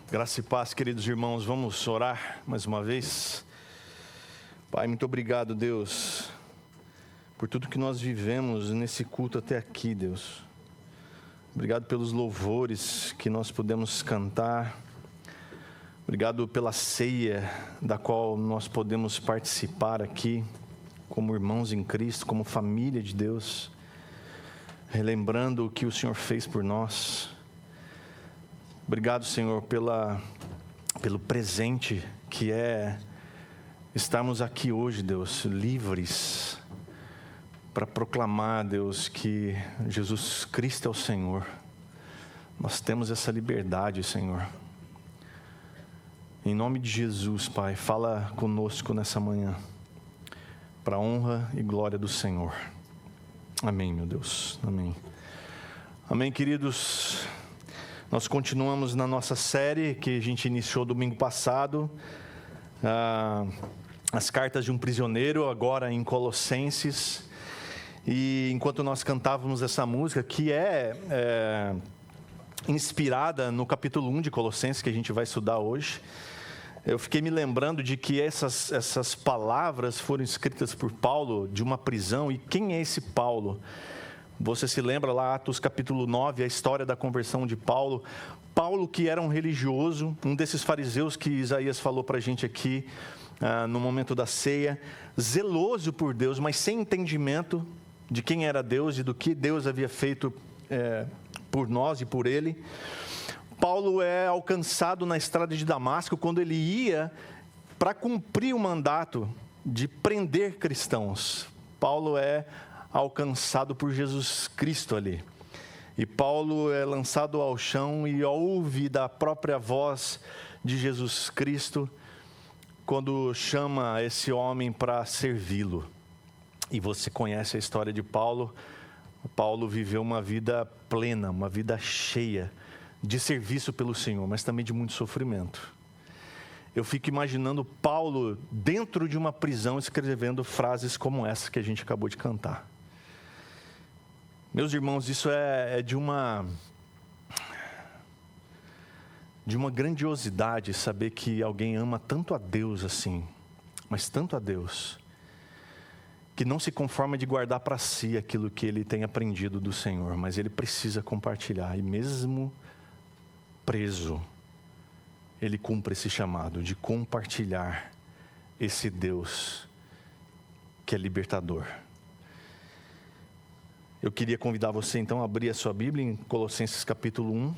Graça e paz, queridos irmãos, vamos orar mais uma vez. Pai, muito obrigado, Deus, por tudo que nós vivemos nesse culto até aqui, Deus. Obrigado pelos louvores que nós pudemos cantar. Obrigado pela ceia da qual nós podemos participar aqui, como irmãos em Cristo, como família de Deus, relembrando o que o Senhor fez por nós. Obrigado, Senhor, pelo presente que é estarmos aqui hoje, Deus, livres para proclamar, Deus, que Jesus Cristo é o Senhor. Nós temos essa liberdade, Senhor. Em nome de Jesus, Pai, fala conosco nessa manhã, para a honra e glória do Senhor. Amém, meu Deus. Amém. Amém, queridos. Nós continuamos na nossa série que a gente iniciou domingo passado, as cartas de um prisioneiro, agora em Colossenses. E enquanto nós cantávamos essa música, que é inspirada no capítulo 1 de Colossenses, que a gente vai estudar hoje, eu fiquei me lembrando de que essas palavras foram escritas por Paulo de uma prisão. E quem é esse Paulo? Você se lembra lá, Atos capítulo 9, a história da conversão de Paulo. Paulo, que era um religioso, um desses fariseus que Isaías falou para a gente aqui no momento da ceia, zeloso por Deus, mas sem entendimento de quem era Deus e do que Deus havia feito por nós e por ele. Paulo é alcançado na estrada de Damasco quando ele ia para cumprir o mandato de prender cristãos. Paulo é alcançado por Jesus Cristo ali. E Paulo é lançado ao chão e ouve da própria voz de Jesus Cristo quando chama esse homem para servi-lo. E você conhece a história de Paulo. Paulo viveu uma vida plena, uma vida cheia de serviço pelo Senhor, mas também de muito sofrimento. Eu fico imaginando Paulo dentro de uma prisão escrevendo frases como essa que a gente acabou de cantar. Meus irmãos, isso é de uma grandiosidade saber que alguém ama tanto a Deus assim, mas tanto a Deus, que não se conforma de guardar para si aquilo que ele tem aprendido do Senhor, mas ele precisa compartilhar. E mesmo preso, ele cumpre esse chamado de compartilhar esse Deus que é libertador. Eu queria convidar você então a abrir a sua Bíblia em Colossenses capítulo 1.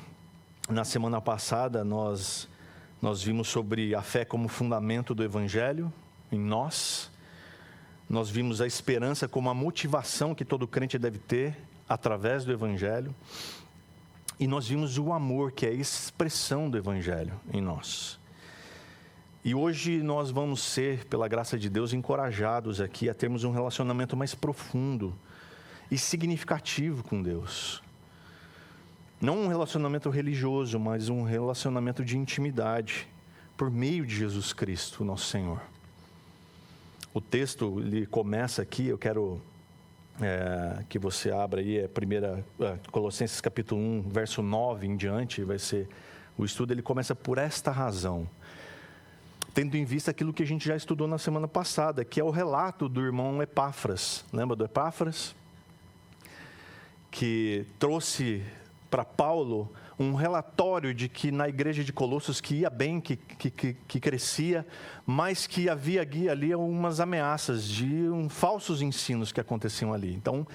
Na semana passada nós vimos sobre a fé como fundamento do Evangelho em nós. Nós vimos a esperança como a motivação que todo crente deve ter através do Evangelho. E nós vimos o amor, que é a expressão do Evangelho em nós. E hoje nós vamos ser, pela graça de Deus, encorajados aqui a termos um relacionamento mais profundo e significativo com Deus. Não um relacionamento religioso, mas um relacionamento de intimidade, por meio de Jesus Cristo, nosso Senhor. O texto, ele começa aqui, eu quero que você abra aí, Colossenses capítulo 1, verso 9 em diante, vai ser o estudo, ele começa por esta razão. Tendo em vista aquilo que a gente já estudou na semana passada, que é o relato do irmão Epáfras. Lembra do Epáfras? Que trouxe para Paulo um relatório de que na igreja de Colossos que ia bem, que crescia, mas que havia ali algumas ameaças de falsos ensinos que aconteciam ali. Então,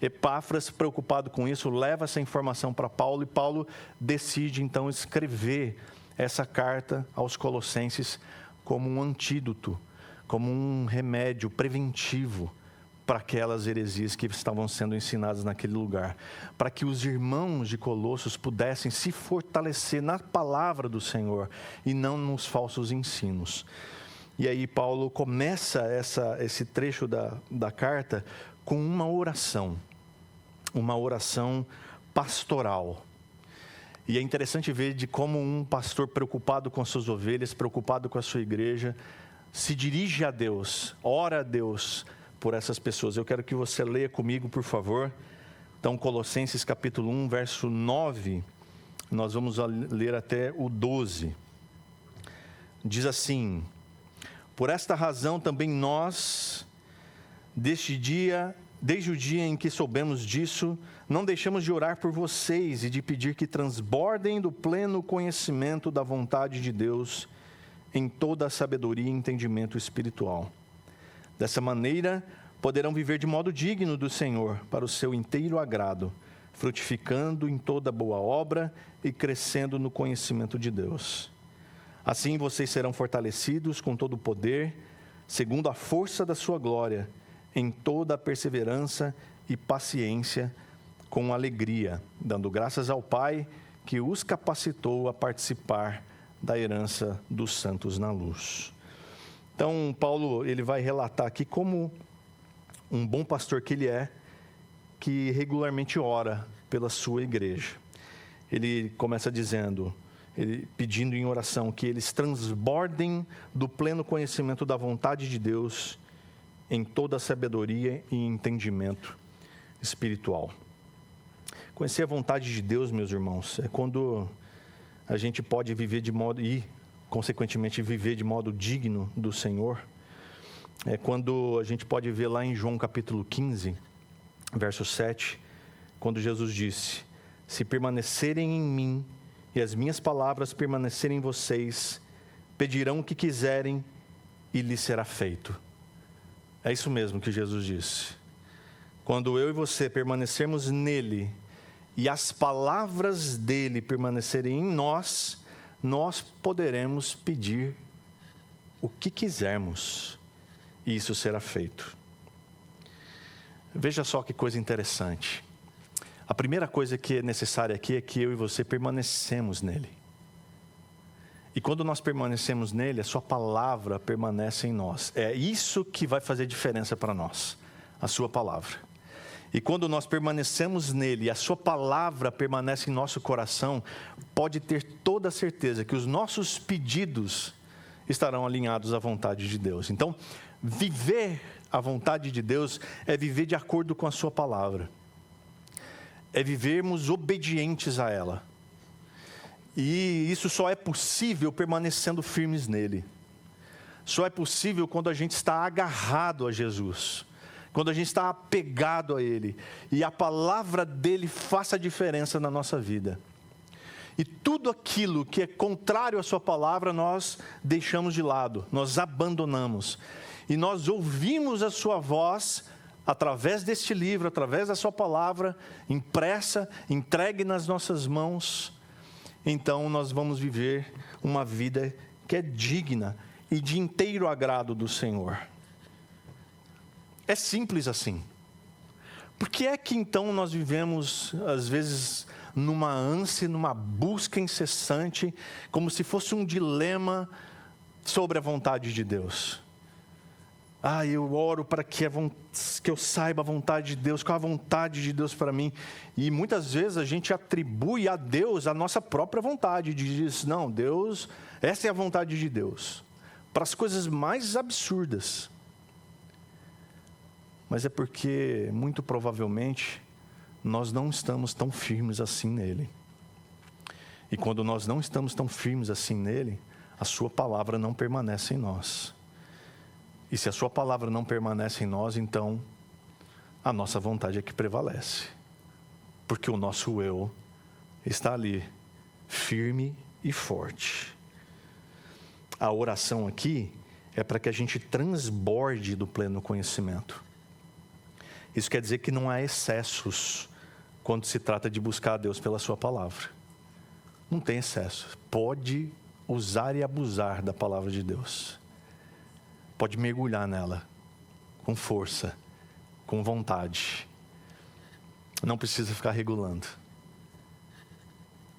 Epáfras, preocupado com isso, leva essa informação para Paulo, e Paulo decide então escrever essa carta aos Colossenses como um antídoto, como um remédio preventivo para aquelas heresias que estavam sendo ensinadas naquele lugar, para que os irmãos de Colossos pudessem se fortalecer na palavra do Senhor e não nos falsos ensinos. E aí Paulo começa esse trecho da carta com uma oração pastoral. E é interessante ver de como um pastor preocupado com as suas ovelhas, preocupado com a sua igreja, se dirige a Deus, ora a Deus por essas pessoas. Eu quero que você leia comigo, por favor. Então, Colossenses capítulo 1, verso 9 Nós vamos ler até o 12. Diz assim: por esta razão também nós, desde o dia em que soubemos disso, não deixamos de orar por vocês e de pedir que transbordem do pleno conhecimento da vontade de Deus em toda a sabedoria e entendimento espiritual. Dessa maneira, poderão viver de modo digno do Senhor, para o seu inteiro agrado, frutificando em toda boa obra e crescendo no conhecimento de Deus. Assim vocês serão fortalecidos com todo o poder, segundo a força da sua glória, em toda a perseverança e paciência, com alegria, dando graças ao Pai que os capacitou a participar da herança dos santos na luz. Então, Paulo, ele vai relatar aqui como um bom pastor que ele é, que regularmente ora pela sua igreja. Ele começa dizendo, pedindo em oração que eles transbordem do pleno conhecimento da vontade de Deus em toda a sabedoria e entendimento espiritual. Conhecer a vontade de Deus, meus irmãos, é quando a gente pode viver de modo, e consequentemente viver de modo digno do Senhor. É quando a gente pode ver lá em João capítulo 15, verso 7, quando Jesus disse: se permanecerem em mim e as minhas palavras permanecerem em vocês, pedirão o que quiserem e lhes será feito. É isso mesmo que Jesus disse. Quando eu e você permanecermos nele e as palavras dele permanecerem em nós, nós poderemos pedir o que quisermos e isso será feito. Veja só que coisa interessante. A primeira coisa que é necessária aqui é que eu e você permanecemos nele. E quando nós permanecemos nele, a sua palavra permanece em nós. É isso que vai fazer diferença para nós, a sua palavra. E quando nós permanecemos nele e a sua palavra permanece em nosso coração, pode ter toda a certeza que os nossos pedidos estarão alinhados à vontade de Deus. Então, viver a vontade de Deus é viver de acordo com a sua palavra. É vivermos obedientes a ela. E isso só é possível permanecendo firmes nele. Só é possível quando a gente está agarrado a Jesus. Quando a gente está apegado a ele. E a palavra dele faça a diferença na nossa vida. E tudo aquilo que é contrário à sua palavra, nós deixamos de lado. Nós abandonamos. E nós ouvimos a sua voz através deste livro, através da sua palavra, impressa, entregue nas nossas mãos. Então nós vamos viver uma vida que é digna e de inteiro agrado do Senhor. É simples assim. Por que é que então nós vivemos, às vezes, numa ânsia, numa busca incessante, como se fosse um dilema sobre a vontade de Deus? Eu oro para que eu saiba a vontade de Deus, qual a vontade de Deus para mim. E muitas vezes a gente atribui a Deus a nossa própria vontade. Diz, não, Deus, essa é a vontade de Deus. Para as coisas mais absurdas. Mas é porque, muito provavelmente, nós não estamos tão firmes assim nele. E quando nós não estamos tão firmes assim nele, a sua palavra não permanece em nós. E se a sua palavra não permanece em nós, então a nossa vontade é que prevalece. Porque o nosso eu está ali, firme e forte. A oração aqui é para que a gente transborde do pleno conhecimento. Isso quer dizer que não há excessos quando se trata de buscar a Deus pela sua palavra. Não tem excesso. Pode usar e abusar da palavra de Deus. Pode mergulhar nela, com força, com vontade. Não precisa ficar regulando.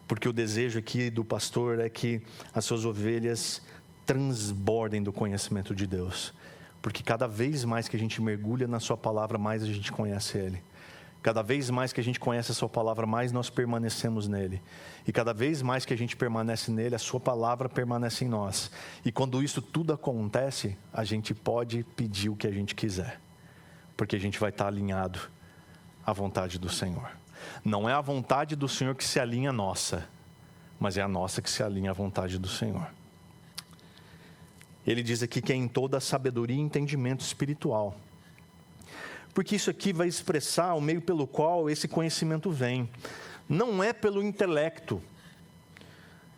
Porque o desejo aqui do pastor é que as suas ovelhas transbordem do conhecimento de Deus. Porque cada vez mais que a gente mergulha na sua palavra, mais a gente conhece Ele. Cada vez mais que a gente conhece a sua palavra, mais nós permanecemos nele. E cada vez mais que a gente permanece nele, a sua palavra permanece em nós. E quando isso tudo acontece, a gente pode pedir o que a gente quiser. Porque a gente vai estar alinhado à vontade do Senhor. Não é a vontade do Senhor que se alinha à nossa. mas é a nossa que se alinha à vontade do Senhor. Ele diz aqui que é em toda a sabedoria e entendimento espiritual. Porque isso aqui vai expressar o meio pelo qual esse conhecimento vem. Não é pelo intelecto.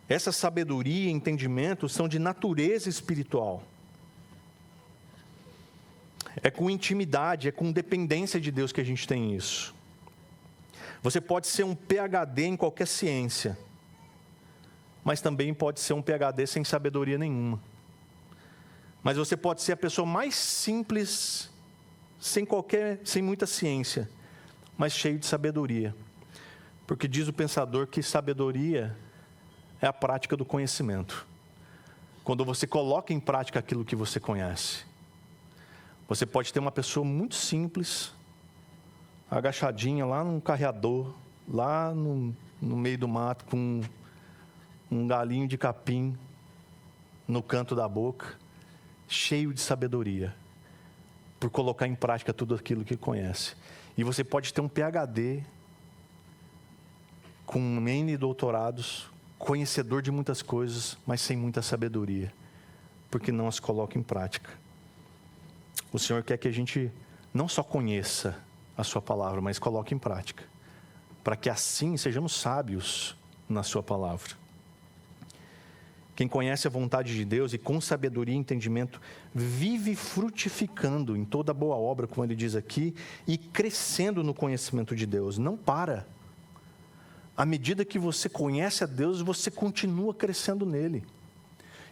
Essa sabedoria e entendimento são de natureza espiritual. É com intimidade, é com dependência de Deus que a gente tem isso. Você pode ser um PhD em qualquer ciência, mas também pode ser um PhD sem sabedoria nenhuma. Mas você pode ser a pessoa mais simples, sem muita ciência, mas cheio de sabedoria. Porque diz o pensador que sabedoria é a prática do conhecimento. Quando você coloca em prática aquilo que você conhece. Você pode ter uma pessoa muito simples, agachadinha lá num carreador, lá no meio do mato, com um galinho de capim no canto da boca, cheio de sabedoria, por colocar em prática tudo aquilo que conhece. E você pode ter um PhD, com N doutorados, conhecedor de muitas coisas, mas sem muita sabedoria, porque não as coloca em prática. O Senhor quer que a gente não só conheça a sua palavra, mas coloque em prática, para que assim sejamos sábios na sua palavra. Quem conhece a vontade de Deus e com sabedoria e entendimento, vive frutificando em toda boa obra, como ele diz aqui, e crescendo no conhecimento de Deus. Não para. À medida que você conhece a Deus, você continua crescendo nele.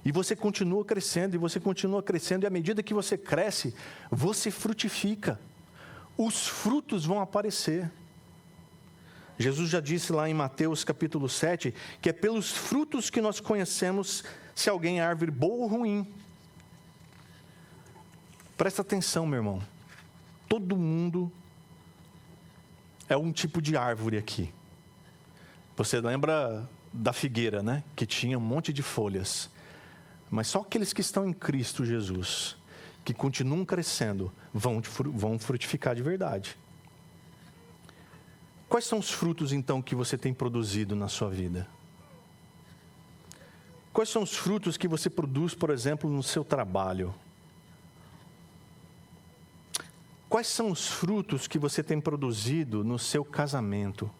E você continua crescendo, e você continua crescendo, e à medida que você cresce, você frutifica. Os frutos vão aparecer. Jesus já disse lá em Mateus capítulo 7, que é pelos frutos que nós conhecemos se alguém é árvore boa ou ruim. Presta atenção, meu irmão. Todo mundo é um tipo de árvore aqui. Você lembra da figueira, né? Que tinha um monte de folhas. Mas só aqueles que estão em Cristo Jesus, que continuam crescendo, vão frutificar de verdade. Quais são os frutos, então, que você tem produzido na sua vida? Quais são os frutos que você produz, por exemplo, no seu trabalho? Quais são os frutos que você tem produzido no seu casamento?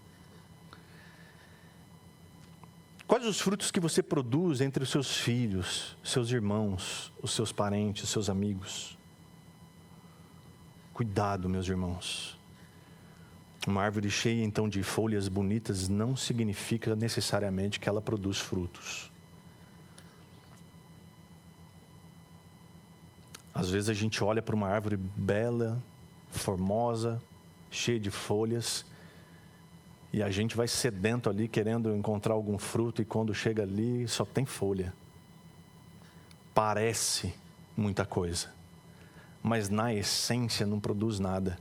Quais os frutos que você produz entre os seus filhos, seus irmãos, os seus parentes, os seus amigos? Cuidado, meus irmãos. Uma árvore cheia, então, de folhas bonitas não significa necessariamente que ela produz frutos. Às vezes a gente olha para uma árvore bela, formosa, cheia de folhas, e a gente vai sedento ali, querendo encontrar algum fruto, e quando chega ali, só tem folha. Parece muita coisa, mas na essência não produz nada.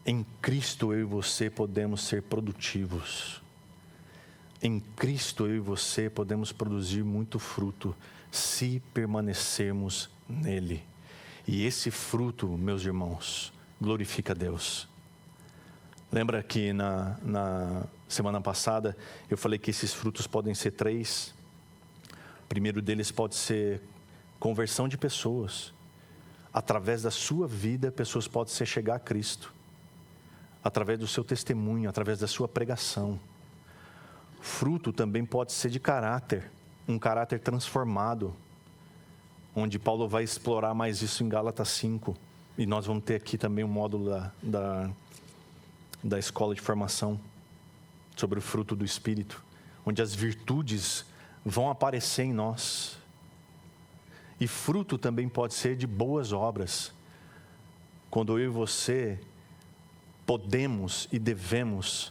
Em Cristo eu e você podemos ser produtivos. Em Cristo eu e você podemos produzir muito fruto, se permanecermos nele. E esse fruto, meus irmãos, glorifica a Deus. Lembra que na semana passada eu falei que esses frutos podem ser 3. O primeiro deles pode ser conversão de pessoas. Através da sua vida, pessoas podem se chegar a Cristo. Através do seu testemunho, através da sua pregação. Fruto também pode ser de caráter, um caráter transformado, onde Paulo vai explorar mais isso em Gálatas 5, e nós vamos ter aqui também um módulo da escola de formação, sobre o fruto do Espírito, onde as virtudes vão aparecer em nós. E fruto também pode ser de boas obras, quando eu e você podemos e devemos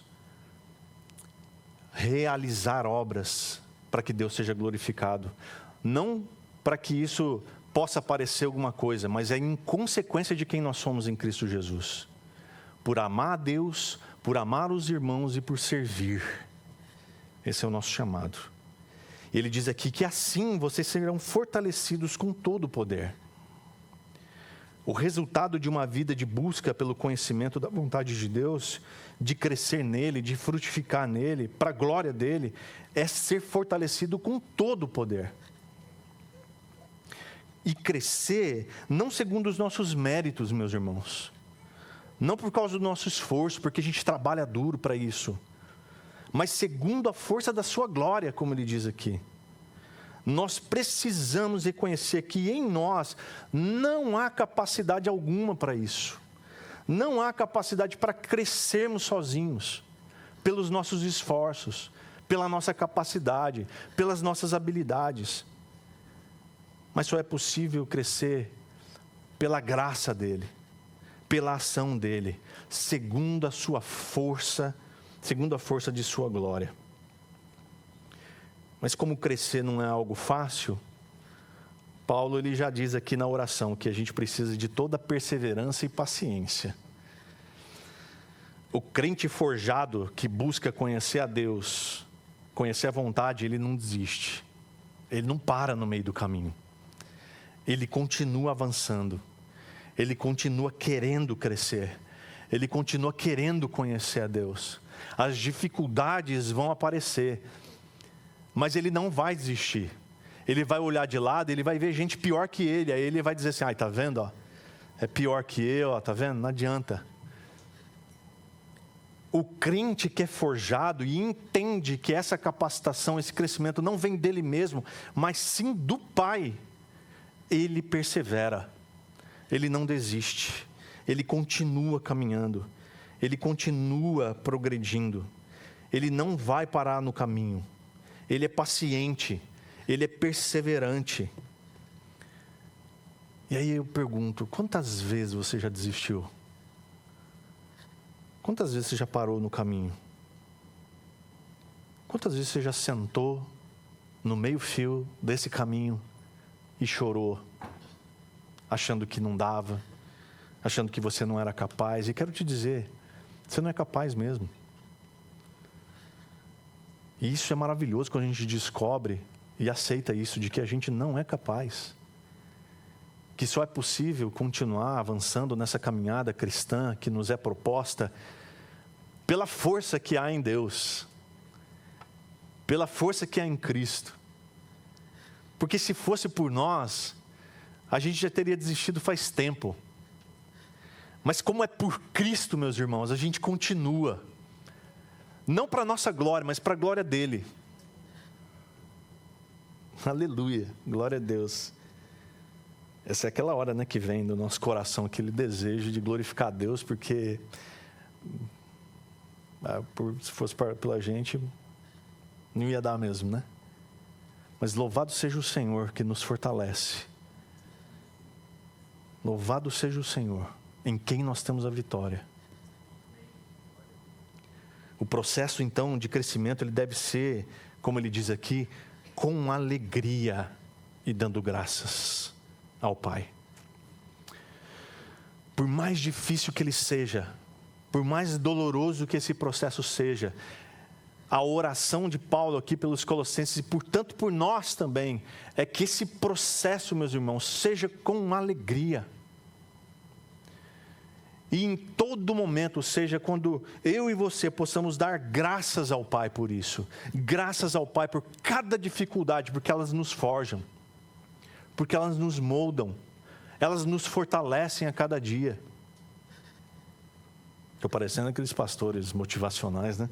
realizar obras para que Deus seja glorificado. Não para que isso possa parecer alguma coisa, mas é em consequência de quem nós somos em Cristo Jesus. Por amar a Deus, por amar os irmãos e por servir. Esse é o nosso chamado. Ele diz aqui que assim vocês serão fortalecidos com todo o poder. O resultado de uma vida de busca pelo conhecimento da vontade de Deus, de crescer nele, de frutificar nele, para a glória dele, é ser fortalecido com todo o poder. E crescer não segundo os nossos méritos, meus irmãos. Não por causa do nosso esforço, porque a gente trabalha duro para isso. Mas segundo a força da sua glória, como ele diz aqui. Nós precisamos reconhecer que em nós não há capacidade alguma para isso. Não há capacidade para crescermos sozinhos, pelos nossos esforços, pela nossa capacidade, pelas nossas habilidades. Mas só é possível crescer pela graça dele, pela ação dele, segundo a sua força, segundo a força de sua glória. Mas como crescer não é algo fácil, Paulo ele já diz aqui na oração que a gente precisa de toda perseverança e paciência. O crente forjado que busca conhecer a Deus, conhecer a vontade, ele não desiste. Ele não para no meio do caminho. Ele continua avançando. Ele continua querendo crescer. Ele continua querendo conhecer a Deus. As dificuldades vão aparecer, mas ele não vai desistir. Ele vai olhar de lado, ele vai ver gente pior que ele. Aí ele vai dizer assim, tá vendo? Ó, é pior que eu, ó, tá vendo? Não adianta. O crente que é forjado e entende que essa capacitação, esse crescimento não vem dele mesmo, mas sim do Pai, ele persevera. Ele não desiste. Ele continua caminhando. Ele continua progredindo. Ele não vai parar no caminho. Ele é paciente, ele é perseverante. E aí eu pergunto, quantas vezes você já desistiu? Quantas vezes você já parou no caminho? Quantas vezes você já sentou no meio-fio desse caminho e chorou, achando que não dava, achando que você não era capaz? E quero te dizer, você não é capaz mesmo. E isso é maravilhoso quando a gente descobre e aceita isso, de que a gente não é capaz. Que só é possível continuar avançando nessa caminhada cristã que nos é proposta pela força que há em Deus, pela força que há em Cristo. Porque se fosse por nós, a gente já teria desistido faz tempo. Mas como é por Cristo, meus irmãos, a gente continua. Não para a nossa glória, mas para a glória dele. Aleluia, glória a Deus. Essa é aquela hora, né, que vem do nosso coração, aquele desejo de glorificar a Deus, porque se fosse pela gente, não ia dar mesmo, né? Mas louvado seja o Senhor que nos fortalece. Louvado seja o Senhor, em quem nós temos a vitória. O processo, então, de crescimento, ele deve ser, como ele diz aqui, com alegria e dando graças ao Pai. Por mais difícil que ele seja, por mais doloroso que esse processo seja, a oração de Paulo aqui pelos Colossenses, e portanto por nós também, é que esse processo, meus irmãos, seja com alegria. E em todo momento, seja quando eu e você possamos dar graças ao Pai por isso. Graças ao Pai por cada dificuldade, porque elas nos forjam. Porque elas nos moldam. Elas nos fortalecem a cada dia. Estou parecendo aqueles pastores motivacionais, né?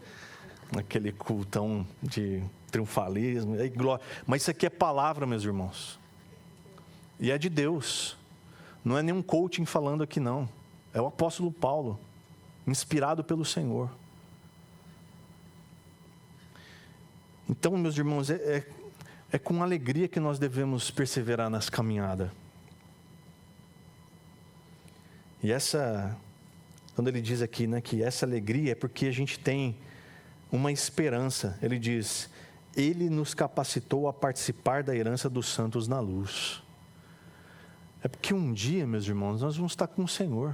Aquele cultão de triunfalismo. Mas isso aqui é palavra, meus irmãos. E é de Deus. Não é nenhum coaching falando aqui, não. É o apóstolo Paulo, inspirado pelo Senhor. Então, meus irmãos, é com alegria que nós devemos perseverar nessa caminhada. E quando ele diz aqui, né, que essa alegria é porque a gente tem uma esperança. Ele diz, ele nos capacitou a participar da herança dos santos na luz. É porque um dia, meus irmãos, nós vamos estar com o Senhor.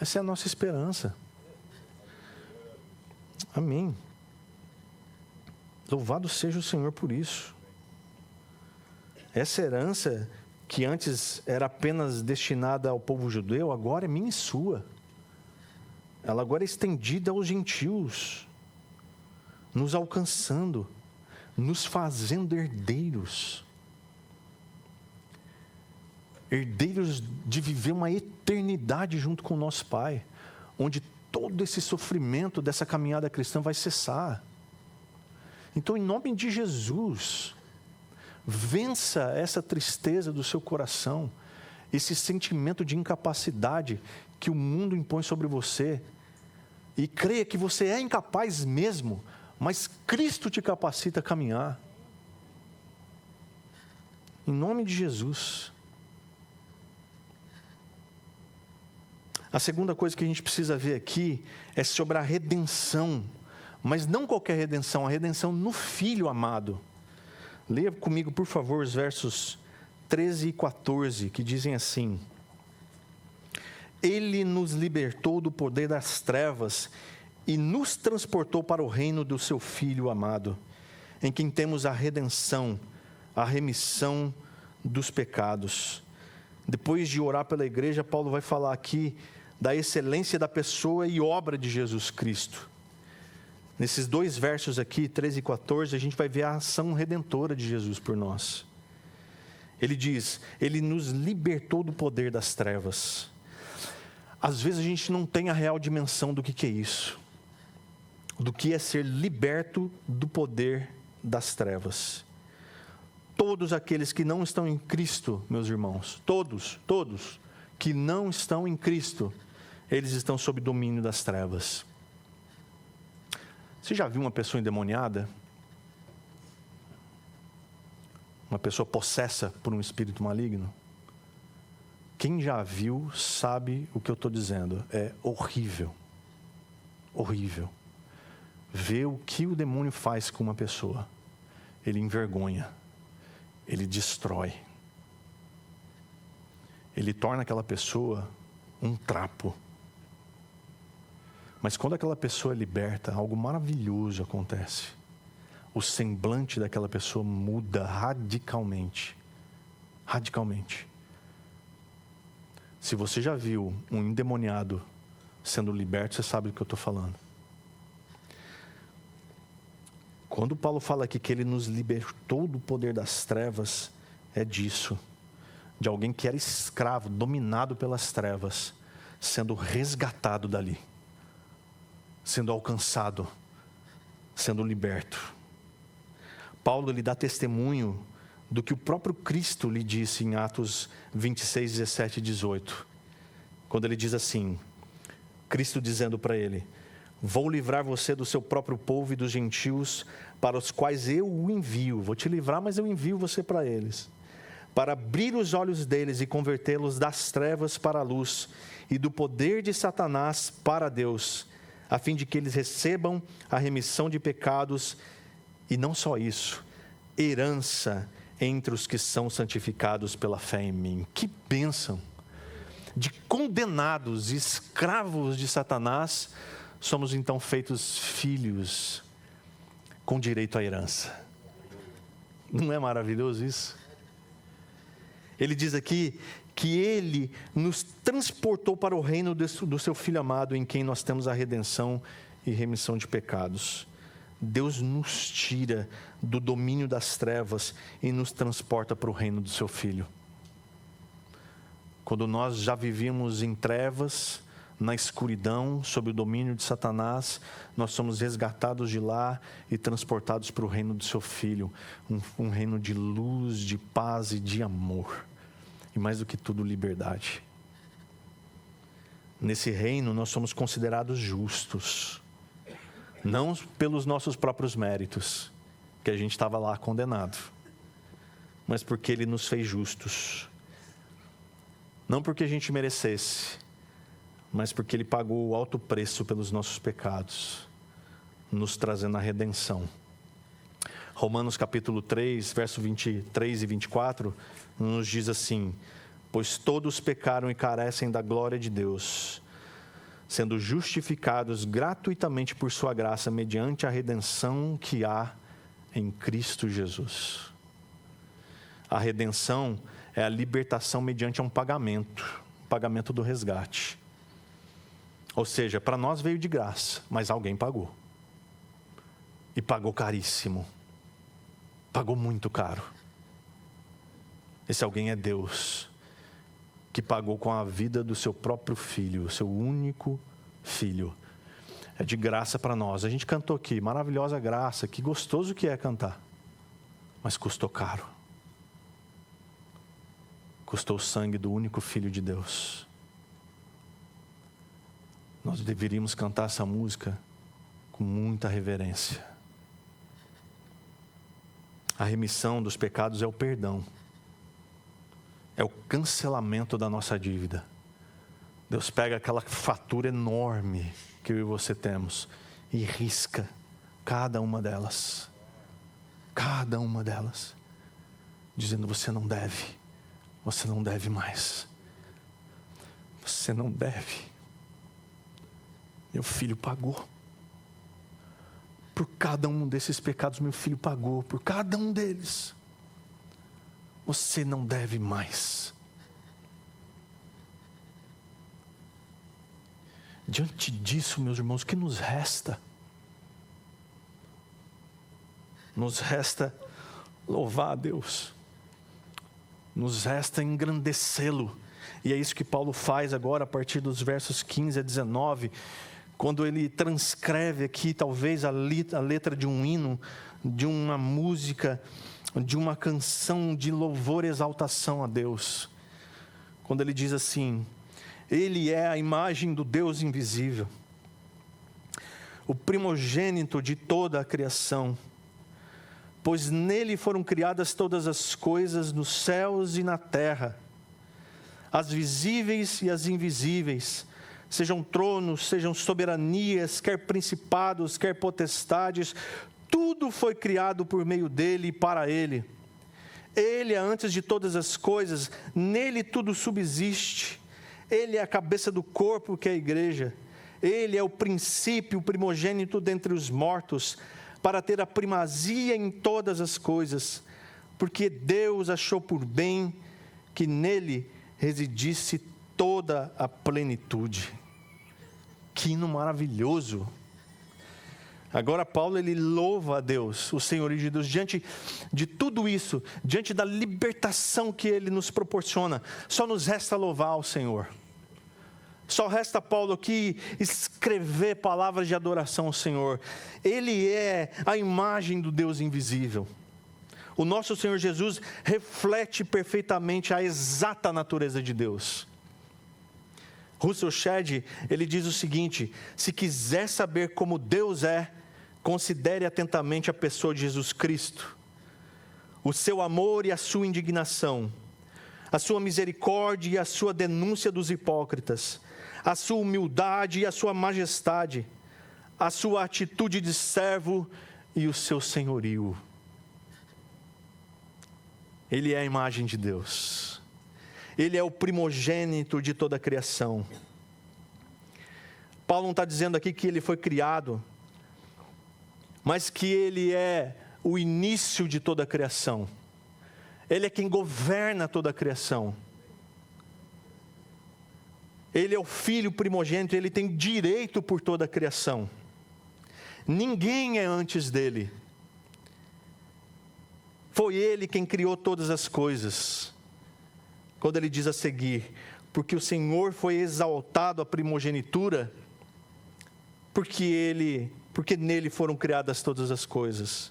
Essa é a nossa esperança. Amém. Louvado seja o Senhor por isso. Essa herança que antes era apenas destinada ao povo judeu, agora é minha e sua. Ela agora é estendida aos gentios, nos alcançando, nos fazendo herdeiros. Herdeiros de viver uma eternidade junto com o nosso Pai, onde todo esse sofrimento dessa caminhada cristã vai cessar. Então, em nome de Jesus, vença essa tristeza do seu coração, esse sentimento de incapacidade que o mundo impõe sobre você, e creia que você é incapaz mesmo, mas Cristo te capacita a caminhar. Em nome de Jesus. A segunda coisa que a gente precisa ver aqui é sobre a redenção, mas não qualquer redenção, a redenção no Filho amado. Leia comigo, por favor, os versos 13 e 14, que dizem assim: Ele nos libertou do poder das trevas e nos transportou para o reino do seu Filho amado, em quem temos a redenção, a remissão dos pecados. Depois de orar pela igreja, Paulo vai falar aqui da excelência da pessoa e obra de Jesus Cristo. Nesses dois versos aqui, 13 e 14, a gente vai ver a ação redentora de Jesus por nós. Ele diz, Ele nos libertou do poder das trevas. Às vezes a gente não tem a real dimensão do que é isso, do que é ser liberto do poder das trevas. Todos aqueles que não estão em Cristo, meus irmãos, todos que não estão em Cristo, eles estão sob domínio das trevas. Você já viu uma pessoa endemoniada? Uma pessoa possessa por um espírito maligno? Quem já viu sabe o que eu estou dizendo. É horrível. Horrível. Ver o que o demônio faz com uma pessoa. Ele envergonha. Ele destrói. Ele torna aquela pessoa um trapo. Mas quando aquela pessoa é liberta, algo maravilhoso acontece. O semblante daquela pessoa muda radicalmente. Radicalmente. Se você já viu um endemoniado sendo liberto, você sabe do que eu estou falando. Quando Paulo fala aqui que ele nos libertou do poder das trevas, é disso. De alguém que era escravo, dominado pelas trevas, sendo resgatado dali. Sendo alcançado, sendo liberto. Paulo lhe dá testemunho do que o próprio Cristo lhe disse em Atos 26, 17 e 18. Quando ele diz assim, Cristo dizendo para ele, vou livrar você do seu próprio povo e dos gentios, para os quais eu o envio. Vou te livrar, mas eu envio você para eles. Para abrir os olhos deles e convertê-los das trevas para a luz, e do poder de Satanás para Deus, a fim de que eles recebam a remissão de pecados, e não só isso, herança entre os que são santificados pela fé em mim. Que bênção! De condenados, escravos de Satanás, somos então feitos filhos com direito à herança. Não é maravilhoso isso? Ele diz aqui que Ele nos transportou para o reino do seu Filho amado, em quem nós temos a redenção e remissão de pecados. Deus nos tira do domínio das trevas e nos transporta para o reino do seu Filho. Quando nós já vivíamos em trevas, na escuridão, sob o domínio de Satanás, nós somos resgatados de lá e transportados para o reino do seu Filho. Um reino de luz, de paz e de amor. E mais do que tudo, liberdade. Nesse reino nós somos considerados justos. Não pelos nossos próprios méritos, que a gente estava lá condenado. Mas porque Ele nos fez justos. Não porque a gente merecesse, mas porque Ele pagou o alto preço pelos nossos pecados, nos trazendo a redenção. Romanos capítulo 3, verso 23 e 24, nos diz assim, pois todos pecaram e carecem da glória de Deus, sendo justificados gratuitamente por sua graça, mediante a redenção que há em Cristo Jesus. A redenção é a libertação mediante um pagamento do resgate. Ou seja, para nós veio de graça, mas alguém pagou. E pagou caríssimo. Pagou muito caro. Esse alguém é Deus, que pagou com a vida do seu próprio filho, o seu único filho. É de graça para nós. A gente cantou aqui, maravilhosa graça, que gostoso que é cantar. Mas custou caro. Custou o sangue do único Filho de Deus. Nós deveríamos cantar essa música com muita reverência. A remissão dos pecados é o perdão. É o cancelamento da nossa dívida. Deus pega aquela fatura enorme que eu e você temos e risca cada uma delas. Cada uma delas. Dizendo, você não deve. Você não deve mais. Você não deve. Meu filho pagou. Por cada um desses pecados, meu filho pagou. Por cada um deles. Você não deve mais. Diante disso, meus irmãos, o que nos resta? Nos resta louvar a Deus. Nos resta engrandecê-lo. E é isso que Paulo faz agora, a partir dos versos 15 a 19, quando ele transcreve aqui, talvez, a letra de um hino, de uma música, de uma canção de louvor e exaltação a Deus. Quando ele diz assim: Ele é a imagem do Deus invisível, o primogênito de toda a criação, pois nele foram criadas todas as coisas nos céus e na terra, as visíveis e as invisíveis, sejam tronos, sejam soberanias, quer principados, quer potestades, tudo foi criado por meio dele e para ele. Ele é antes de todas as coisas, nele tudo subsiste. Ele é a cabeça do corpo que é a igreja. Ele é o princípio, o primogênito dentre os mortos, para ter a primazia em todas as coisas, porque Deus achou por bem que nele residisse toda a plenitude. Que hino maravilhoso! Agora Paulo, ele louva a Deus, o senhorio de Deus, diante de tudo isso, diante da libertação que ele nos proporciona. Só nos resta louvar ao Senhor. Só resta Paulo aqui escrever palavras de adoração ao Senhor. Ele é a imagem do Deus invisível. O nosso Senhor Jesus reflete perfeitamente a exata natureza de Deus. Russell Shedd, ele diz o seguinte: se quiser saber como Deus é, considere atentamente a pessoa de Jesus Cristo, o seu amor e a sua indignação, a sua misericórdia e a sua denúncia dos hipócritas, a sua humildade e a sua majestade, a sua atitude de servo e o seu senhorio. Ele é a imagem de Deus. Ele é o primogênito de toda a criação. Paulo não está dizendo aqui que ele foi criado, mas que ele é o início de toda a criação. Ele é quem governa toda a criação. Ele é o filho primogênito, ele tem direito por toda a criação. Ninguém é antes dele. Foi ele quem criou todas as coisas. Quando ele diz a seguir: porque o Senhor foi exaltado à primogenitura, porque nele foram criadas todas as coisas.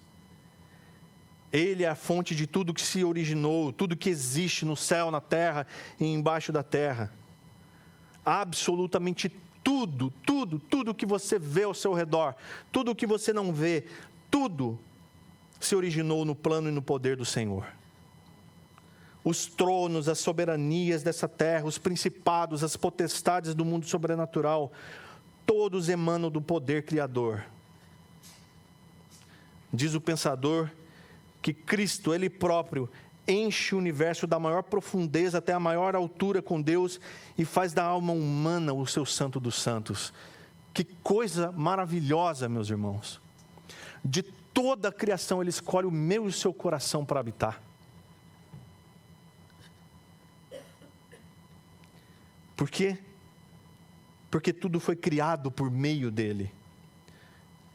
Ele é a fonte de tudo que se originou, tudo que existe no céu, na terra e embaixo da terra. Absolutamente tudo que você vê ao seu redor, tudo que você não vê, tudo se originou no plano e no poder do Senhor. Os tronos, as soberanias dessa terra, os principados, as potestades do mundo sobrenatural, todos emanam do poder criador. Diz o pensador que Cristo, Ele próprio, enche o universo da maior profundeza até a maior altura com Deus e faz da alma humana o seu santo dos santos. Que coisa maravilhosa, meus irmãos. De toda a criação, Ele escolhe o meu e o seu coração para habitar. Por quê? Porque tudo foi criado por meio dele.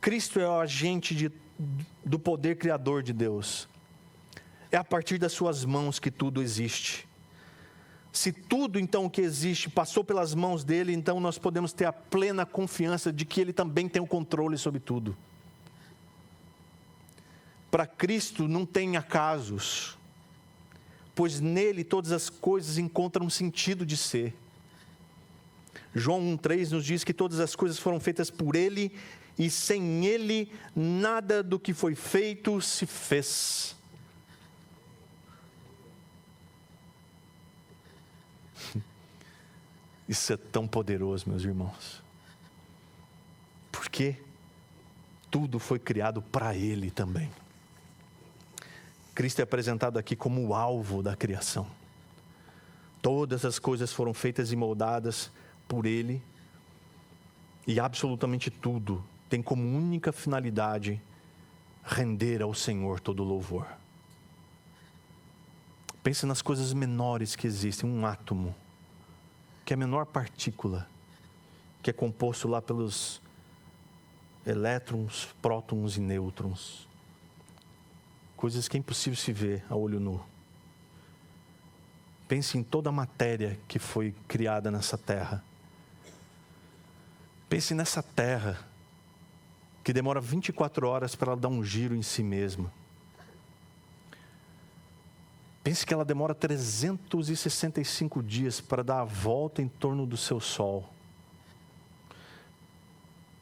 Cristo é o agente do poder criador de Deus. É a partir das suas mãos que tudo existe. Se tudo então o que existe passou pelas mãos dele, então nós podemos ter a plena confiança de que ele também tem o controle sobre tudo. Para Cristo não tem acasos, pois nele todas as coisas encontram um sentido de ser. João 1,3 nos diz que todas as coisas foram feitas por ele, e sem ele nada do que foi feito se fez. Isso é tão poderoso, meus irmãos. Porque tudo foi criado para ele também. Cristo é apresentado aqui como o alvo da criação. Todas as coisas foram feitas e moldadas por ele, e absolutamente tudo tem como única finalidade render ao Senhor todo louvor. Pense nas coisas menores que existem, um átomo, que é a menor partícula, que é composto lá pelos elétrons, prótons e nêutrons. Coisas que é impossível se ver a olho nu. Pense em toda a matéria que foi criada nessa terra. Pense nessa terra, que demora 24 horas para ela dar um giro em si mesma. Pense que ela demora 365 dias para dar a volta em torno do seu Sol.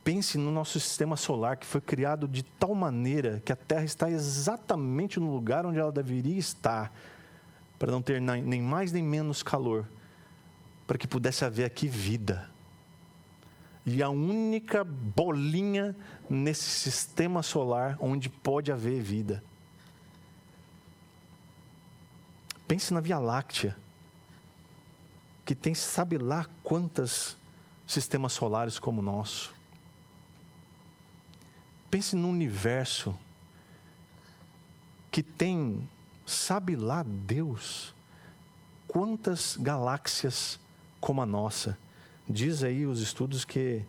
Pense no nosso sistema solar, que foi criado de tal maneira que a Terra está exatamente no lugar onde ela deveria estar, para não ter nem mais nem menos calor, para que pudesse haver aqui vida. E a única bolinha nesse sistema solar onde pode haver vida. Pense na Via Láctea, que tem sabe lá quantos sistemas solares como o nosso. Pense no universo, que tem, sabe lá Deus, quantas galáxias como a nossa. Diz aí os estudos que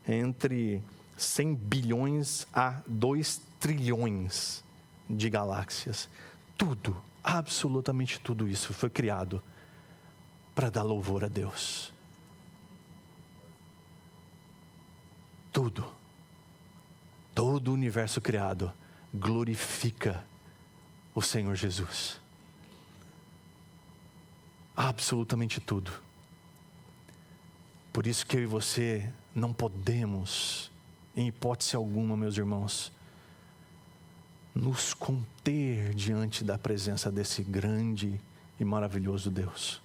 é entre 100 bilhões a 2 trilhões de galáxias. Tudo, absolutamente tudo isso foi criado para dar louvor a Deus. Tudo, todo o universo criado glorifica o Senhor Jesus. Absolutamente tudo. Por isso que eu e você não podemos, em hipótese alguma, meus irmãos, nos conter diante da presença desse grande e maravilhoso Deus.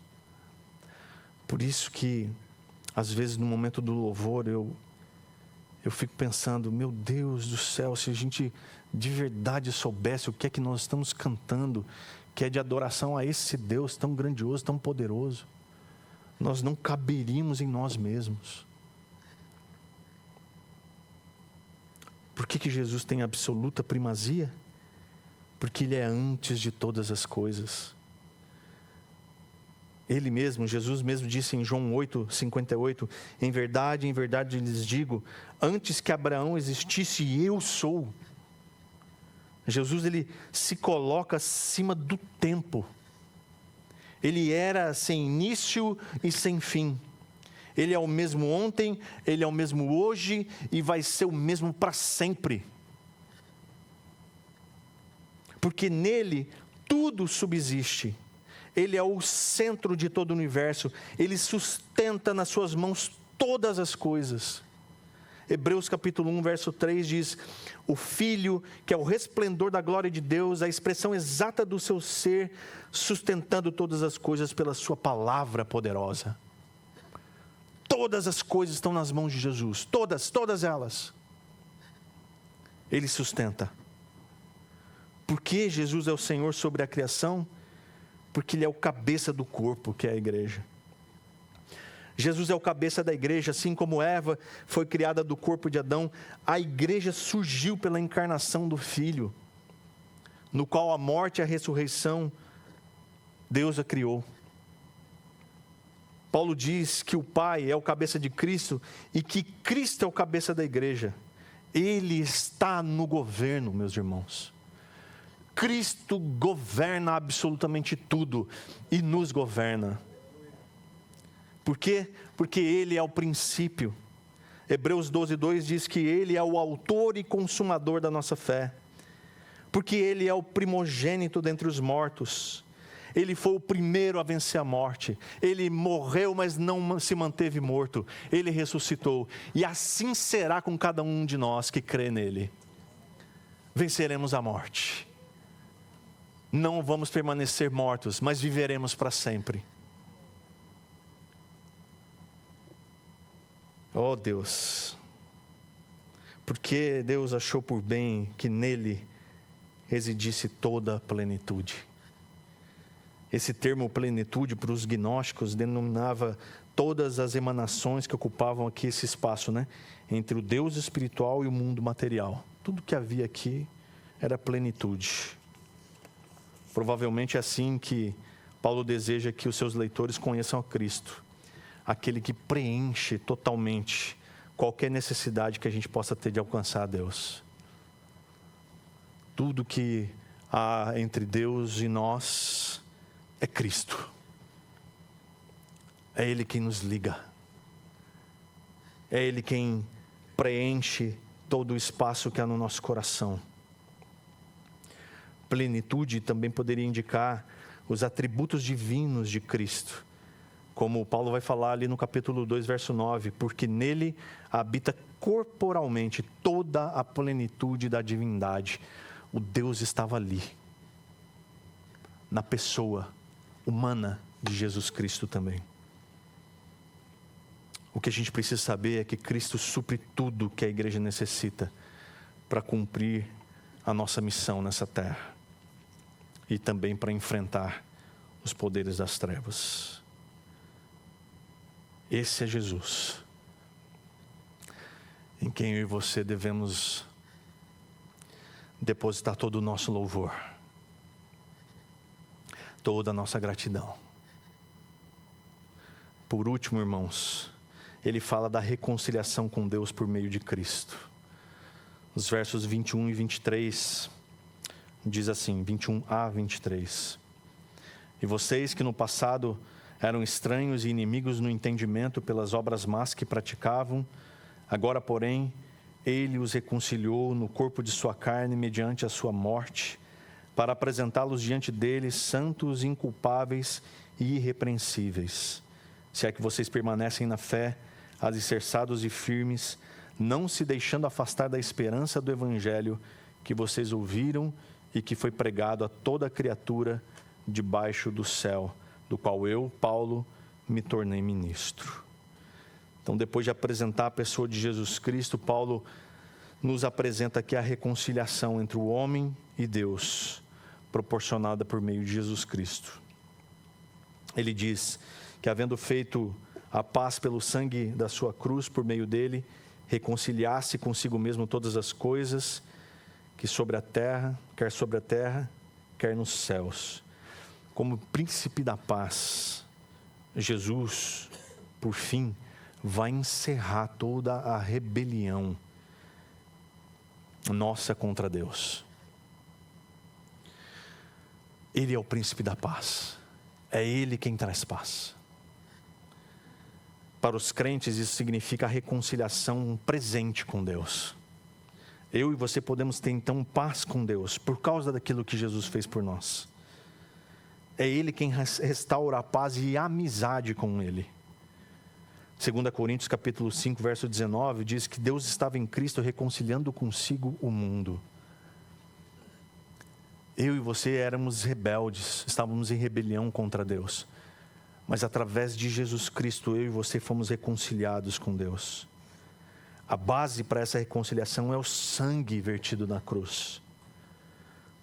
Por isso que, às vezes, no momento do louvor, eu fico pensando, meu Deus do céu, se a gente de verdade soubesse o que é que nós estamos cantando, que é de adoração a esse Deus tão grandioso, tão poderoso, nós não caberíamos em nós mesmos. Por que Jesus tem absoluta primazia? Porque Ele é antes de todas as coisas. Ele mesmo, Jesus mesmo disse em João 8:58, em verdade lhes digo, antes que Abraão existisse, eu sou. Jesus, ele se coloca acima do tempo. Ele era sem início e sem fim. Ele é o mesmo ontem, Ele é o mesmo hoje e vai ser o mesmo para sempre. Porque nele tudo subsiste. Ele é o centro de todo o universo. Ele sustenta nas suas mãos todas as coisas. Hebreus capítulo 1, verso 3 diz, o Filho, que é o resplendor da glória de Deus, a expressão exata do seu ser, sustentando todas as coisas pela sua palavra poderosa. Todas as coisas estão nas mãos de Jesus, todas elas. Ele sustenta. Por que Jesus é o Senhor sobre a criação? Porque Ele é o cabeça do corpo, que é a igreja. Jesus é o cabeça da igreja, assim como Eva foi criada do corpo de Adão, a igreja surgiu pela encarnação do Filho, no qual a morte e a ressurreição, Deus a criou. Paulo diz que o Pai é o cabeça de Cristo e que Cristo é o cabeça da igreja. Ele está no governo, meus irmãos. Cristo governa absolutamente tudo e nos governa. Por quê? Porque Ele é o princípio. Hebreus 12:2 diz que Ele é o autor e consumador da nossa fé. Porque Ele é o primogênito dentre os mortos. Ele foi o primeiro a vencer a morte. Ele morreu, mas não se manteve morto. Ele ressuscitou. E assim será com cada um de nós que crê nele. Venceremos a morte. Não vamos permanecer mortos, mas viveremos para sempre. Oh Deus, porque Deus achou por bem que nele residisse toda a plenitude. Esse termo plenitude para os gnósticos denominava todas as emanações que ocupavam aqui esse espaço, né? Entre o Deus espiritual e o mundo material. Tudo que havia aqui era plenitude. Provavelmente é assim que Paulo deseja que os seus leitores conheçam a Cristo. Aquele que preenche totalmente qualquer necessidade que a gente possa ter de alcançar a Deus. Tudo que há entre Deus e nós é Cristo. É Ele quem nos liga. É Ele quem preenche todo o espaço que há no nosso coração. Plenitude também poderia indicar os atributos divinos de Cristo. Como Paulo vai falar ali no capítulo 2, verso 9. Porque nele habita corporalmente toda a plenitude da divindade. O Deus estava ali. Na pessoa humana de Jesus Cristo também. O que a gente precisa saber é que Cristo supre tudo que a igreja necessita para cumprir a nossa missão nessa terra e também para enfrentar os poderes das trevas. Esse é Jesus, em quem eu e você devemos depositar todo o nosso louvor, toda a nossa gratidão. Por último, irmãos, ele fala da reconciliação com Deus por meio de Cristo. Os versos 21 e 23, diz assim, 21 a 23. E vocês que no passado eram estranhos e inimigos no entendimento pelas obras más que praticavam, agora, porém, ele os reconciliou no corpo de sua carne mediante a sua morte, para apresentá-los diante dele santos, inculpáveis e irrepreensíveis. Se é que vocês permanecem na fé, alicerçados e firmes, não se deixando afastar da esperança do evangelho que vocês ouviram e que foi pregado a toda criatura debaixo do céu, do qual eu, Paulo, me tornei ministro. Então, depois de apresentar a pessoa de Jesus Cristo, Paulo nos apresenta aqui a reconciliação entre o homem e Deus, proporcionada por meio de Jesus Cristo. Ele diz que, havendo feito a paz pelo sangue da sua cruz, por meio dele, reconciliasse consigo mesmo todas as coisas, que sobre a terra, quer nos céus. Como príncipe da paz, Jesus, por fim, vai encerrar toda a rebelião nossa contra Deus. Ele é o príncipe da paz. É Ele quem traz paz. Para os crentes, isso significa a reconciliação presente com Deus. Eu e você podemos ter então paz com Deus por causa daquilo que Jesus fez por nós. É Ele quem restaura a paz e a amizade com Ele. 2 Coríntios capítulo 5, verso 19, diz que Deus estava em Cristo reconciliando consigo o mundo. Eu e você éramos rebeldes, estávamos em rebelião contra Deus. Mas através de Jesus Cristo, eu e você fomos reconciliados com Deus. A base para essa reconciliação é o sangue vertido na cruz.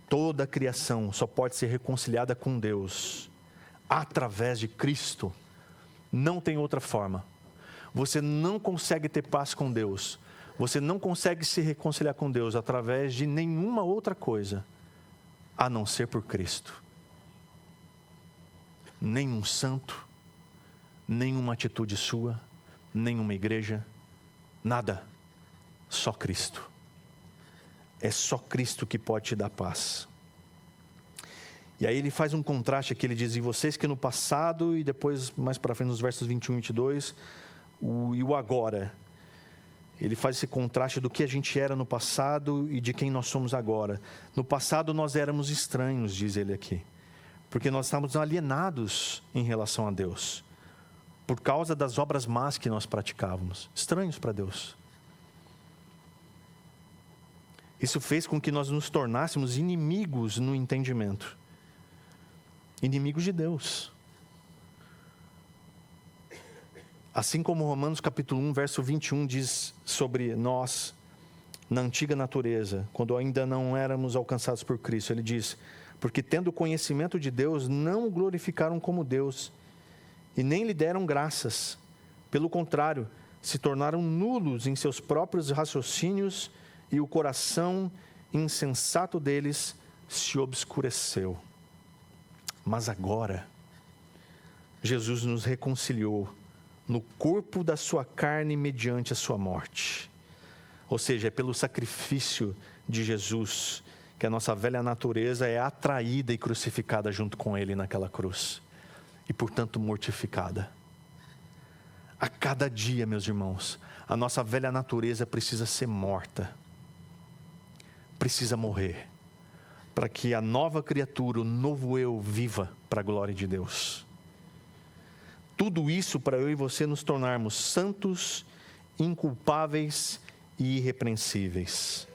Toda a criação só pode ser reconciliada com Deus através de Cristo. Não tem outra forma. Você não consegue ter paz com Deus. Você não consegue se reconciliar com Deus através de nenhuma outra coisa, a não ser por Cristo. Nenhum santo, nenhuma atitude sua, nenhuma igreja, nada. Só Cristo. É só Cristo que pode te dar paz. E aí ele faz um contraste aqui, ele diz: e vocês que no passado, e depois mais para frente nos versos 21 e 22, e o agora. Ele faz esse contraste do que a gente era no passado e de quem nós somos agora. No passado nós éramos estranhos, diz ele aqui, porque nós estávamos alienados em relação a Deus, por causa das obras más que nós praticávamos, estranhos para Deus. Isso fez com que nós nos tornássemos inimigos no entendimento, inimigos de Deus. Assim como Romanos capítulo 1, verso 21 diz sobre nós, na antiga natureza, quando ainda não éramos alcançados por Cristo, ele diz: porque tendo conhecimento de Deus, não o glorificaram como Deus, e nem lhe deram graças. Pelo contrário, se tornaram nulos em seus próprios raciocínios, e o coração insensato deles se obscureceu. Mas agora, Jesus nos reconciliou no corpo da sua carne mediante a sua morte. Ou seja, é pelo sacrifício de Jesus que a nossa velha natureza é atraída e crucificada junto com Ele naquela cruz. E, portanto, mortificada. A cada dia, meus irmãos, a nossa velha natureza precisa ser morta. Precisa morrer. Para que a nova criatura, o novo eu, viva para a glória de Deus. Tudo isso para eu e você nos tornarmos santos, inculpáveis e irrepreensíveis.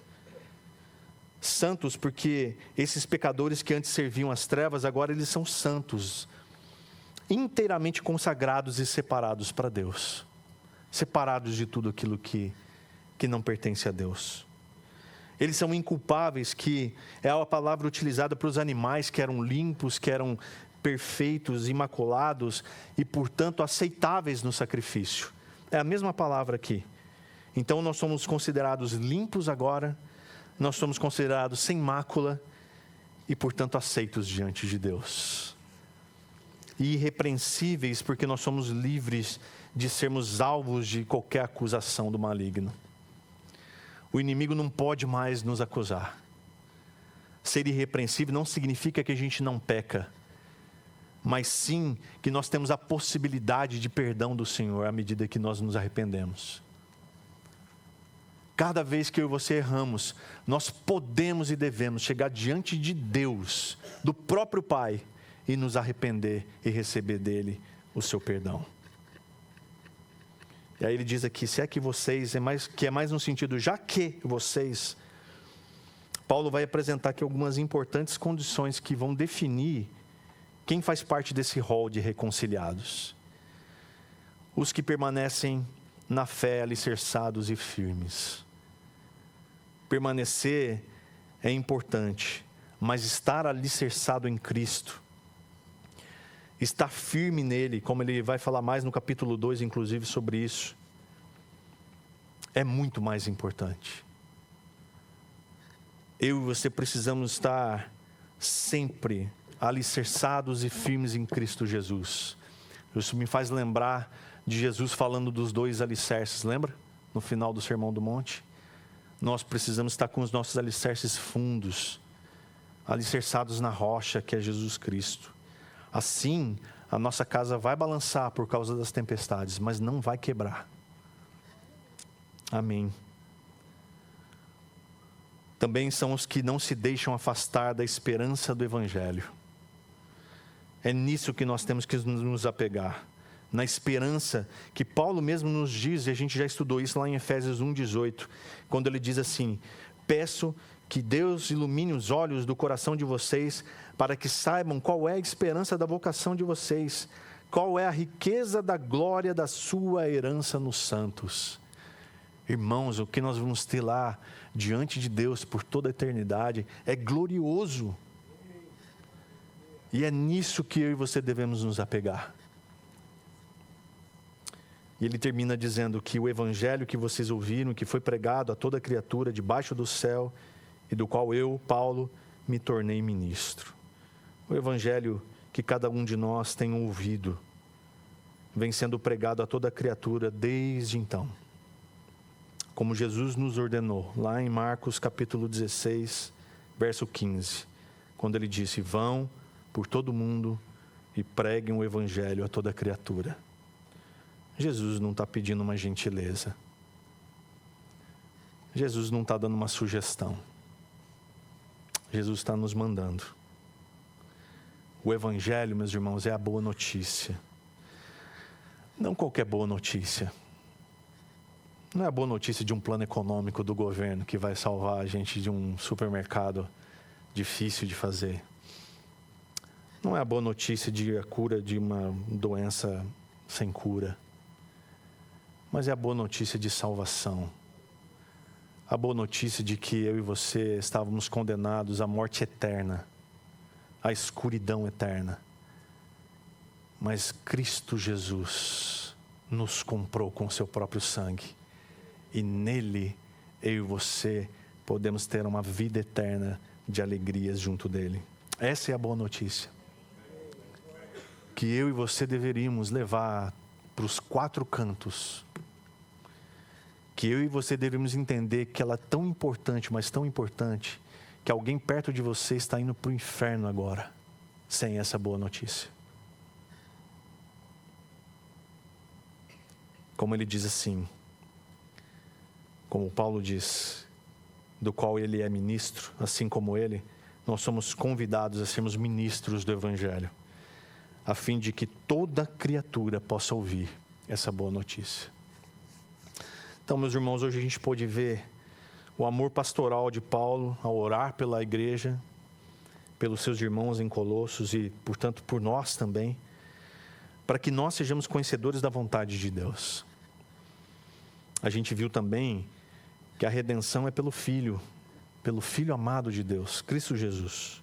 Santos porque esses pecadores que antes serviam às trevas, agora eles são santos, inteiramente consagrados e separados para Deus. Separados de tudo aquilo que não pertence a Deus. Eles são inculpáveis, que é a palavra utilizada para os animais que eram limpos, que eram perfeitos, imaculados e, portanto, aceitáveis no sacrifício. É a mesma palavra aqui. Então, nós somos considerados limpos agora, nós somos considerados sem mácula e, portanto, aceitos diante de Deus. E irrepreensíveis, porque nós somos livres de sermos alvos de qualquer acusação do maligno. O inimigo não pode mais nos acusar. Ser irrepreensível não significa que a gente não peca, mas sim que nós temos a possibilidade de perdão do Senhor à medida que nós nos arrependemos. Cada vez que eu e você erramos, nós podemos e devemos chegar diante de Deus, do próprio Pai, e nos arrepender e receber dele o seu perdão. E aí ele diz aqui: se é que vocês, que é mais no sentido, já que vocês, Paulo vai apresentar aqui algumas importantes condições que vão definir quem faz parte desse rol de reconciliados. Os que permanecem na fé, alicerçados e firmes. Permanecer é importante, mas estar alicerçado em Cristo, estar firme nele, como ele vai falar mais no capítulo 2, inclusive, sobre isso, é muito mais importante. Eu e você precisamos estar sempre alicerçados e firmes em Cristo Jesus. Isso me faz lembrar de Jesus falando dos 2 alicerces, lembra? No final do Sermão do Monte. Nós precisamos estar com os nossos alicerces fundos, alicerçados na rocha que é Jesus Cristo. Assim, a nossa casa vai balançar por causa das tempestades, mas não vai quebrar. Amém. Também são os que não se deixam afastar da esperança do Evangelho. É nisso que nós temos que nos apegar. Na esperança que Paulo mesmo nos diz, e a gente já estudou isso lá em Efésios 1:18, quando ele diz assim: peço que Deus ilumine os olhos do coração de vocês, para que saibam qual é a esperança da vocação de vocês, qual é a riqueza da glória da sua herança nos santos. Irmãos, o que nós vamos ter lá diante de Deus por toda a eternidade é glorioso. E é nisso que eu e você devemos nos apegar. E ele termina dizendo que o evangelho que vocês ouviram, que foi pregado a toda criatura debaixo do céu, e do qual eu, Paulo, me tornei ministro. O evangelho que cada um de nós tem ouvido vem sendo pregado a toda criatura desde então. Como Jesus nos ordenou, lá em Marcos capítulo 16, verso 15, quando ele disse: vão por todo mundo e preguem o evangelho a toda criatura. Jesus não está pedindo uma gentileza. Jesus não está dando uma sugestão. Jesus está nos mandando. O evangelho, meus irmãos, é a boa notícia. Não qualquer boa notícia. Não é a boa notícia de um plano econômico do governo que vai salvar a gente de um supermercado difícil de fazer. Não é a boa notícia de a cura de uma doença sem cura. Mas é a boa notícia de salvação. A boa notícia de que eu e você estávamos condenados à morte eterna, à escuridão eterna. Mas Cristo Jesus nos comprou com seu próprio sangue. E nele, eu e você podemos ter uma vida eterna de alegrias junto dele. Essa é a boa notícia. Que eu e você deveríamos levar para os 4 cantos. Que eu e você deveríamos entender que ela é tão importante, mas tão importante, que alguém perto de você está indo para o inferno agora, sem essa boa notícia. Como ele diz assim, como Paulo diz, do qual ele é ministro, assim como ele, nós somos convidados a sermos ministros do Evangelho, a fim de que toda criatura possa ouvir essa boa notícia. Então, meus irmãos, hoje a gente pôde ver o amor pastoral de Paulo ao orar pela igreja, pelos seus irmãos em Colossos e, portanto, por nós também, para que nós sejamos conhecedores da vontade de Deus. A gente viu também que a redenção é pelo Filho amado de Deus, Cristo Jesus,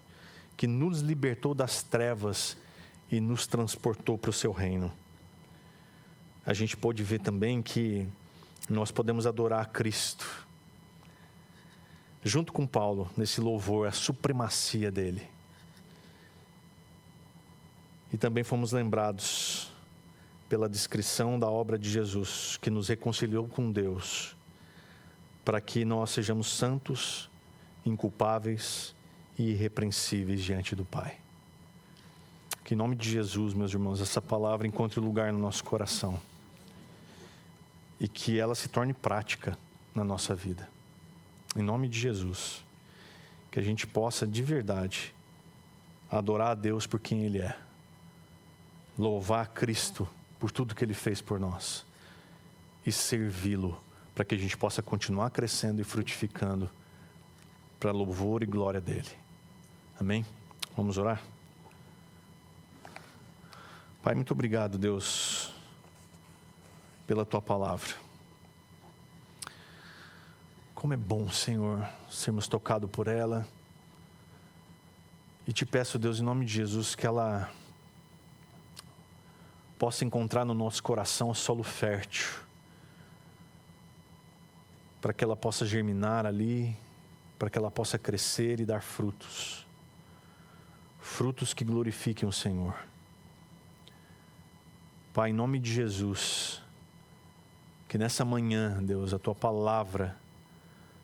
que nos libertou das trevas e nos transportou para o seu reino. A gente pôde ver também que nós podemos adorar a Cristo, junto com Paulo, nesse louvor, a supremacia dele. E também fomos lembrados pela descrição da obra de Jesus, que nos reconciliou com Deus, para que nós sejamos santos, inculpáveis e irrepreensíveis diante do Pai. Que em nome de Jesus, meus irmãos, essa palavra encontre lugar no nosso coração e que ela se torne prática na nossa vida. Em nome de Jesus, que a gente possa de verdade adorar a Deus por quem Ele é, louvar a Cristo por tudo que Ele fez por nós e servi-lo para que a gente possa continuar crescendo e frutificando para louvor e glória dEle. Amém? Vamos orar? Pai, muito obrigado, Deus, pela Tua palavra. Como é bom, Senhor, sermos tocados por ela. E te peço, Deus, em nome de Jesus, que ela possa encontrar no nosso coração solo fértil, para que ela possa germinar ali, para que ela possa crescer e dar frutos. Frutos que glorifiquem o Senhor. Pai, em nome de Jesus, que nessa manhã, Deus, a Tua palavra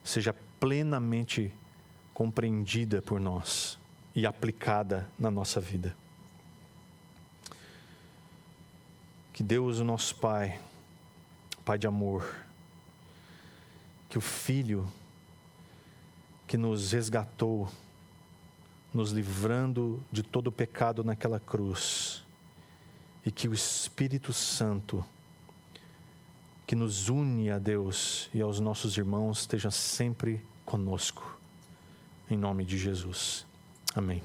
seja plenamente compreendida por nós e aplicada na nossa vida. Que Deus, o nosso Pai, Pai de amor, que o Filho que nos resgatou, nos livrando de todo o pecado naquela cruz, e que o Espírito Santo, que nos une a Deus e aos nossos irmãos, esteja sempre conosco, em nome de Jesus. Amém.